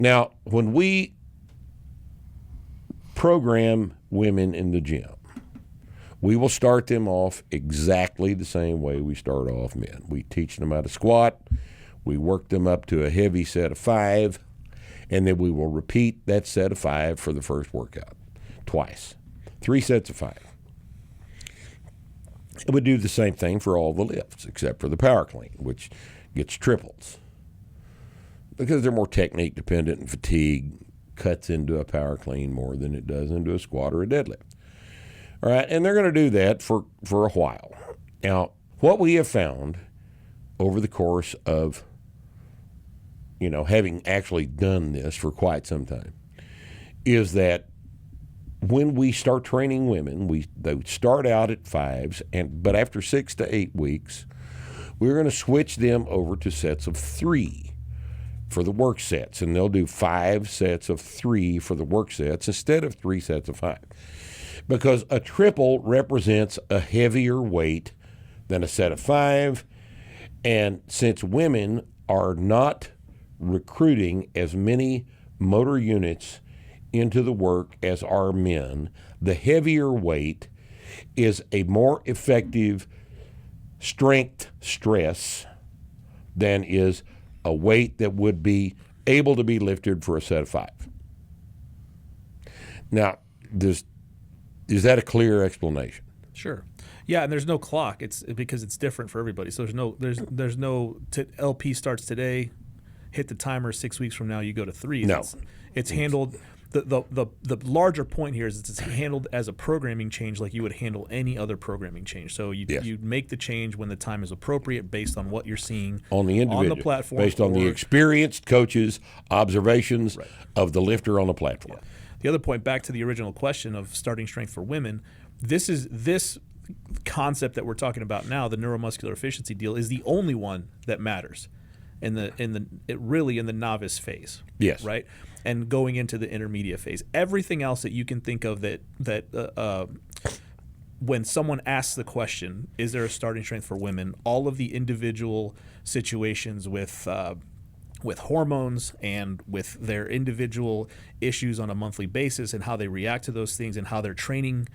Now, when we program women in the gym, we will start them off exactly the same way we start off men. We teach them how to squat. We work them up to a heavy set of 5, and then we will repeat that set of 5 for the first workout twice. 3 sets of 5. And we do the same thing for all the lifts except for the power clean, which gets triples because they're more technique dependent, and fatigue cuts into a power clean more than it does into a squat or a deadlift. All right, and they're going to do that for a while. Now, what we have found over the course of, having actually done this for quite some time, is that when we start training women, they start out at 5s, but after 6 to 8 weeks, we're going to switch them over to sets of 3 for the work sets, and they'll do 5 sets of 3 for the work sets instead of 3 sets of 5. Because a triple represents a heavier weight than a set of 5, and since women are not recruiting as many motor units into the work as are men, the heavier weight is a more effective strength stress than is a weight that would be able to be lifted for a set of 5. Now, is that a clear explanation? Sure. Yeah, and there's no clock. It's because it's different for everybody. So there's no LP starts today, hit the timer 6 weeks from now, you go to 3. No. It's handled. The larger point here is it's handled as a programming change like you would handle any other programming change. So you make the change when the time is appropriate based on what you're seeing on the individual, on the platform, based on the experienced coaches' observations of the lifter on the platform. Yeah. The other point, back to the original question of starting strength for women, this concept that we're talking about now, the neuromuscular efficiency deal, is the only one that matters in the novice phase. Yes. Right? And going into the intermediate phase. Everything else that you can think of that when someone asks the question, is there a starting strength for women, all of the individual situations with hormones and with their individual issues on a monthly basis and how they react to those things and how their training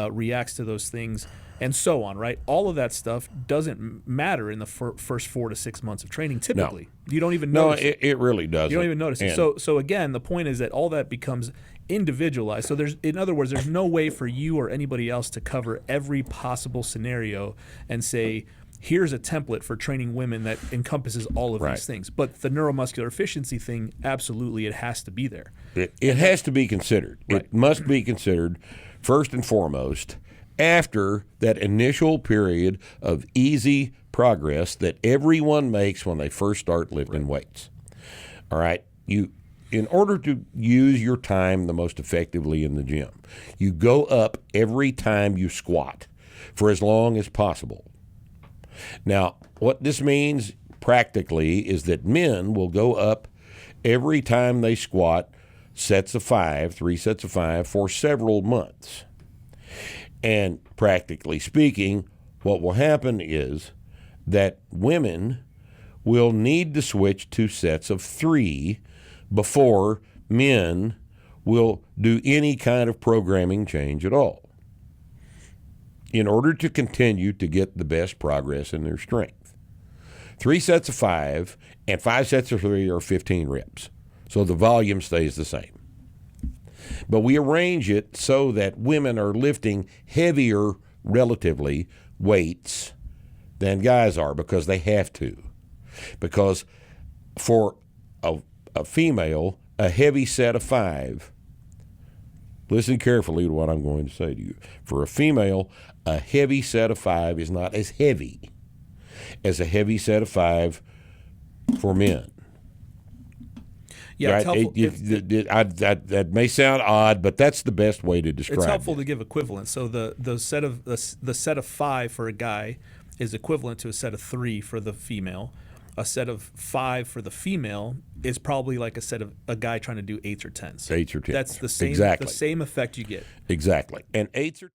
reacts to those things and so on, right? All of that stuff doesn't matter in the first 4 to 6 months of training typically. No. You don't even notice it. No, it really doesn't. You don't even notice it. So again, the point is that all that becomes individualized. So in other words, there's no way for you or anybody else to cover every possible scenario and say, here's a template for training women that encompasses all of these things. But the neuromuscular efficiency thing, absolutely, it has to be there. It has to be considered. Right. It must be considered first and foremost after that initial period of easy progress that everyone makes when they first start lifting weights. All right? In order to use your time the most effectively in the gym, you go up every time you squat for as long as possible. Now, what this means practically is that men will go up every time they squat sets of 5, 3 sets of 5 for several months. And practically speaking, what will happen is that women will need to switch to sets of 3 before men will do any kind of programming change at all, in order to continue to get the best progress in their strength. 3 sets of 5 and 5 sets of 3 are 15 reps, so the volume stays the same. But we arrange it so that women are lifting heavier, relatively, weights than guys are because they have to. Because for a female, a heavy set of 5, listen carefully to what I'm going to say to you. For a female, a heavy set of 5 is not as heavy as a heavy set of 5 for men. Yeah, right? That may sound odd, but that's the best way to describe it. It's helpful to give equivalence. So the set of 5 for a guy is equivalent to a set of 3 for the female. A set of 5 for the female is probably like a guy trying to do 8s or 10s. 8s or 10s. That's the same. Exactly. The same effect you get. Exactly. And 8s or